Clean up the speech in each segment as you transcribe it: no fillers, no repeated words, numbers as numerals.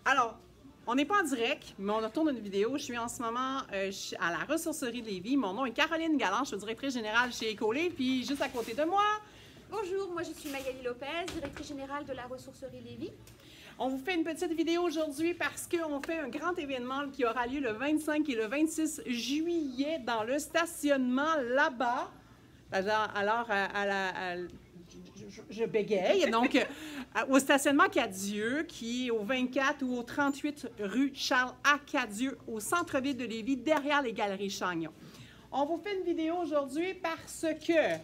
Alors, on n'est pas en direct, mais on tourne une vidéo. Je suis en ce moment à la ressourcerie de Lévis. Mon nom est Caroline Galland, je suis directrice générale chez Écolivre, puis juste à côté de moi... Bonjour, moi je suis Magali Lopez, directrice générale de la ressourcerie Lévis. On vous fait une petite vidéo aujourd'hui parce qu'on fait un grand événement qui aura lieu le 25 et le 26 juillet dans le stationnement là-bas. Alors, je bégaye. Donc, au stationnement Cadieux, qui est au 24 ou au 38 rue Charles-Acadieux, au centre-ville de Lévis, derrière les Galeries Chagnon. On vous fait une vidéo aujourd'hui parce que...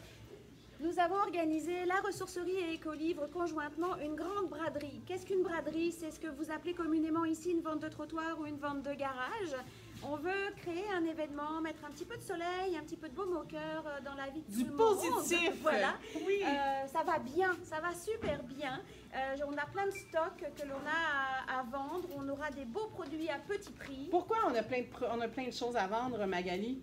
Nous avons organisé la ressourcerie et Écolivre conjointement une grande braderie. Qu'est-ce qu'une braderie? C'est ce que vous appelez communément ici une vente de trottoir ou une vente de garage. On veut créer un événement, mettre un petit peu de soleil, un petit peu de baume au cœur dans la vie de tout le monde. Du positif! Voilà. Oui. Ça va bien, ça va super bien. On a plein de stocks que l'on a à vendre. On aura des beaux produits à petit prix. Pourquoi on a plein de choses à vendre, Magali?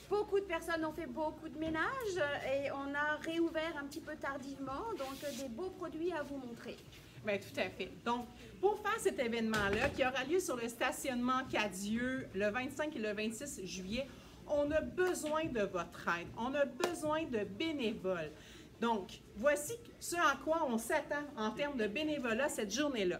Beaucoup de personnes ont fait beaucoup de ménage et on a réouvert un petit peu tardivement, donc des beaux produits à vous montrer. Bien, tout à fait. Donc, pour faire cet événement-là, qui aura lieu sur le stationnement Cadieux le 25 et le 26 juillet, on a besoin de votre aide. On a besoin de bénévoles. Donc, voici ce à quoi on s'attend en termes de bénévolat cette journée-là.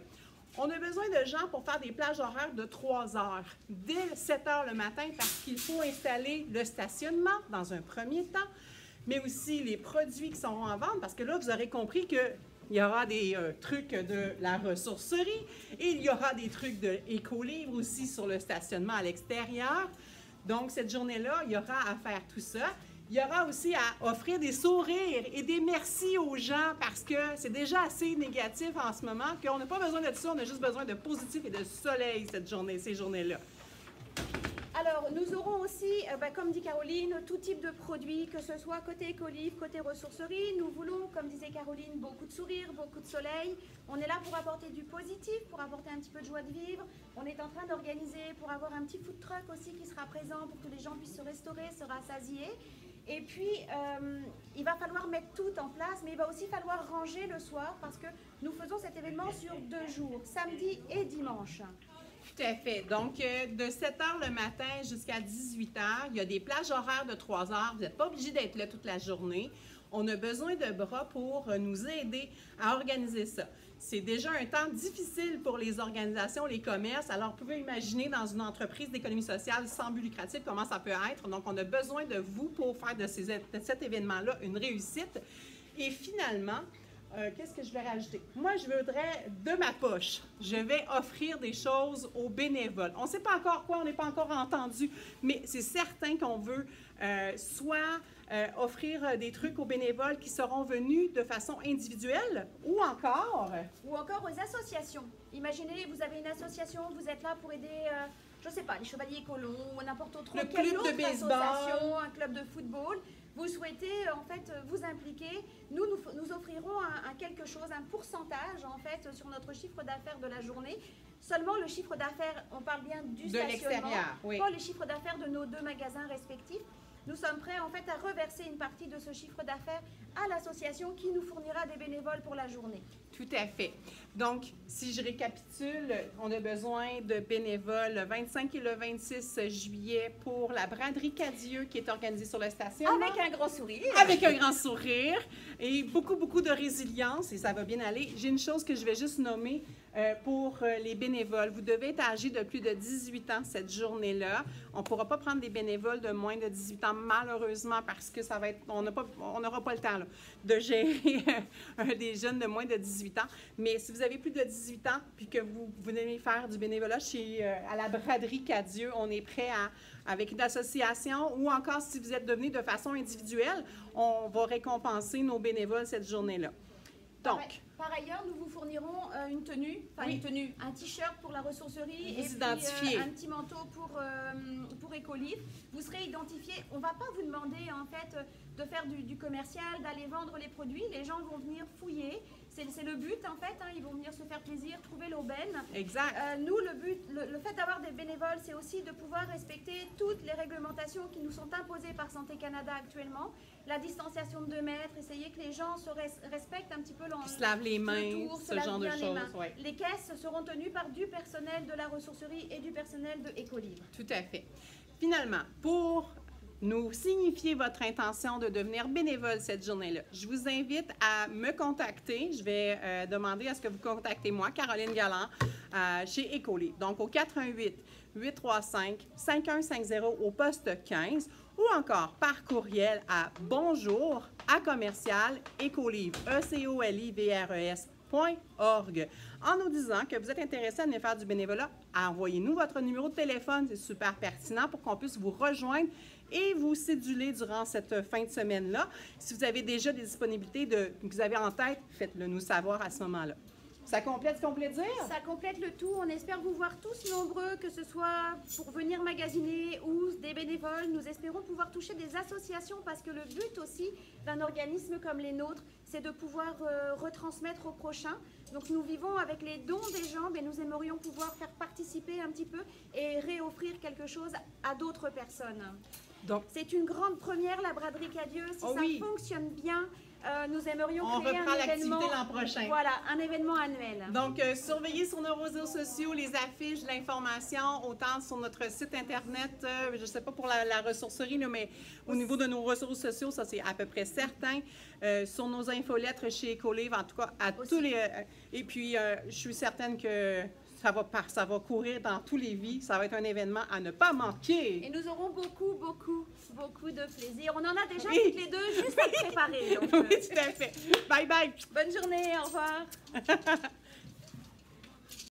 On a besoin de gens pour faire des plages horaires de 3 heures, dès 7 heures le matin, parce qu'il faut installer le stationnement dans un premier temps, mais aussi les produits qui seront en vente, parce que là, vous aurez compris qu'il y aura des trucs de la ressourcerie et il y aura des trucs de Écolivre aussi sur le stationnement à l'extérieur. Donc, cette journée-là, il y aura à faire tout ça. Il y aura aussi à offrir des sourires et des merci aux gens parce que c'est déjà assez négatif en ce moment qu'on n'a pas besoin de ça, on a juste besoin de positif et de soleil ces journées-là. Alors, nous aurons aussi, comme dit Caroline, tout type de produits, que ce soit côté Écolivre, côté ressourcerie. Nous voulons, comme disait Caroline, beaucoup de sourires, beaucoup de soleil. On est là pour apporter du positif, pour apporter un petit peu de joie de vivre. On est en train d'organiser pour avoir un petit food truck aussi qui sera présent pour que les gens puissent se restaurer, se rassasier. Et puis, il va falloir mettre tout en place, mais il va aussi falloir ranger le soir parce que nous faisons cet événement sur 2 jours, samedi et dimanche. Tout à fait. Donc, de 7 h le matin jusqu'à 18 h, il y a des plages horaires de 3 h. Vous n'êtes pas obligé d'être là toute la journée. On a besoin de bras pour nous aider à organiser ça. C'est déjà un temps difficile pour les organisations, les commerces. Alors, vous pouvez imaginer dans une entreprise d'économie sociale sans but lucratif comment ça peut être. Donc, on a besoin de vous pour faire de cet événement-là une réussite. Et finalement, qu'est-ce que je vais rajouter? Moi, je voudrais, de ma poche, je vais offrir des choses aux bénévoles. On ne sait pas encore quoi, on n'est pas encore entendu, mais c'est certain qu'on veut offrir des trucs aux bénévoles qui seront venus de façon individuelle ou encore aux associations. Imaginez, vous avez une association, vous êtes là pour aider, je ne sais pas, les chevaliers colons ou n'importe autre le club de baseball, un club de football. Vous souhaitez en fait vous impliquer, nous offrirons quelque chose, un pourcentage en fait sur notre chiffre d'affaires de la journée. Seulement le chiffre d'affaires, on parle bien du stationnement, oui. Pas le chiffre d'affaires de nos 2 magasins respectifs. Nous sommes prêts en fait à reverser une partie de ce chiffre d'affaires à l'association qui nous fournira des bénévoles pour la journée. Tout à fait. Donc, si je récapitule, on a besoin de bénévoles le 25 et le 26 juillet pour la braderie Cadieux qui est organisée sur le stationnement. Avec un grand sourire. Avec un grand sourire et beaucoup de résilience et ça va bien aller. J'ai une chose que je vais juste nommer pour les bénévoles. Vous devez être âgés de plus de 18 ans cette journée-là. On ne pourra pas prendre des bénévoles de moins de 18 ans malheureusement parce que ça va être, on n'aura pas le temps là, de gérer des jeunes de moins de 18 ans. Mais si vous avez plus de 18 ans puis que vous venez faire du bénévolat à la braderie Cadieux, on est prêt avec une association ou encore si vous êtes devenu de façon individuelle, on va récompenser nos bénévoles cette journée-là. Donc, par ailleurs, nous vous fournirons une tenue, un t-shirt pour la ressourcerie et puis, un petit manteau pour Écolivre. Vous serez identifié. On ne va pas vous demander en fait de faire du commercial, d'aller vendre les produits. Les gens vont venir fouiller C'est le but en fait, hein, ils vont venir se faire plaisir, trouver l'aubaine. Exact. Nous, le but, le fait d'avoir des bénévoles, c'est aussi de pouvoir respecter toutes les réglementations qui nous sont imposées par Santé Canada actuellement. La distanciation de 2 mètres, essayer que les gens se respectent un petit peu Qui se lavent les mains, ce genre de choses. Ouais. Les caisses seront tenues par du personnel de la ressourcerie et du personnel de Écolivre. Tout à fait. Finalement, pour nous signifier votre intention de devenir bénévole cette journée-là, je vous invite à me contacter. Je vais demander à ce que vous contactez moi, Caroline Galland, chez Écolivre. Donc, au 418-835-5150 au poste 15 ou encore par courriel à bonjour@écolivre, ECOLIVRES.org. En nous disant que vous êtes intéressé à venir faire du bénévolat, envoyez-nous votre numéro de téléphone, c'est super pertinent pour qu'on puisse vous rejoindre et vous céduler durant cette fin de semaine-là. Si vous avez déjà des disponibilités que vous avez en tête, faites-le nous savoir à ce moment-là. Ça complète ce qu'on voulait dire? Ça complète le tout. On espère vous voir tous nombreux, que ce soit pour venir magasiner ou des bénévoles. Nous espérons pouvoir toucher des associations parce que le but aussi d'un organisme comme les nôtres, c'est de pouvoir retransmettre aux prochains. Donc nous vivons avec les dons des gens, mais nous aimerions pouvoir faire participer un petit peu et réoffrir quelque chose à d'autres personnes. C'est une grande première, la braderie Cadieux. Si ça fonctionne bien, nous aimerions créer un événement l'an prochain. Voilà, un événement annuel. Donc, surveillez sur nos réseaux sociaux les affiches, l'information, autant sur notre site Internet, je ne sais pas pour la ressourcerie, là, mais au niveau de nos ressources sociaux, ça c'est à peu près certain. Sur nos infolettres chez Écolivre, en tout cas, à tous les... et puis, je suis certaine que ça va courir dans tous les vies. Ça va être un événement à ne pas manquer. Et nous aurons beaucoup de plaisir. On en a déjà toutes les deux juste à préparer. Donc, oui, tout à fait. Bye bye. Bonne journée, au revoir.